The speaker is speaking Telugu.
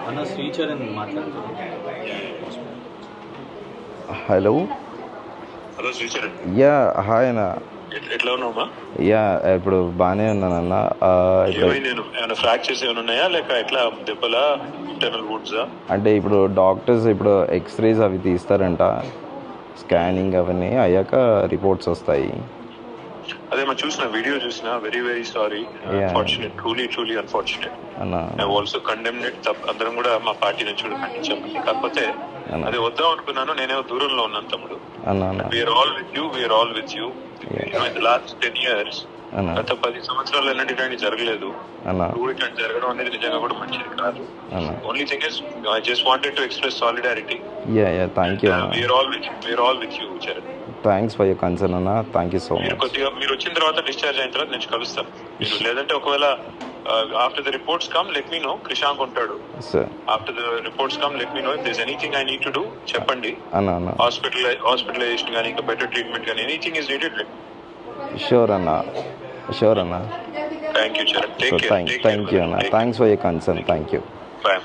అన్న శ్రీచరణ్ మాట్లాడుతున్నాను. Hello. Hello Sricharan. Yeah hi అన్న. ఎట్లా ఉన్నావా? యా ఇప్పుడు బాగానే ఉన్నానన్న. ఏమైనా ఫ్రాక్చర్స్ ఏమైనా ఉన్నాయా లేక ఎట్లా దెబ్బలా ఇంటర్నల్ వుడ్సా? అంటే ఇప్పుడు డాక్టర్స్ ఇప్పుడు ఎక్స్రేస్ అవి తీస్తారంట, స్కానింగ్ అవన్నీ అయ్యాక రిపోర్ట్స్ వస్తాయి. అదే మనం చూసిన వీడియో చూసిన. Very very sorry. Unfortunate, truly unfortunate. I also condemned it. అందరం కూడా మా పార్టీ నుంచి కూడా ఖండించామండి. కాకపోతే అదే వద్దాం అనుకున్నాను. నేనే దూరంలో ఉన్నాను తమ్ముడు. We are all with you. Last 10 years, గత 10 సంవత్సరాలు ఎలాంటి ఇలాంటి జరగలేదు. ఇట్లాంటి జరగడం అనేది నిజంగా కూడా మంచిది కాదు. Only thing is I just wanted to express solidarity. Thank you. We're all with you Charan. Thanks for your concern అన్న. Thank you so much. కొద్దిగా మీరు వచ్చిన తర్వాత, డిశ్చార్జ్ అయిన తర్వాత నేను కలుస్తాను. మీరు లేదంటే ఒకవేళ after the reports come let me know. Krishank ఉంటాడు. After the reports come let me know. If there anything I need to do చెప్పండి. హాస్పిటలైజేషన్ కానీ ఇంకా బెటర్ ట్రీట్మెంట్ కానీ ఎనీథింగ్ ఇస్ నీడెడ్. షూర్ అన్న. Thank you Charan. Thank you అన్న. Thanks for your concern. Thank you. Bye.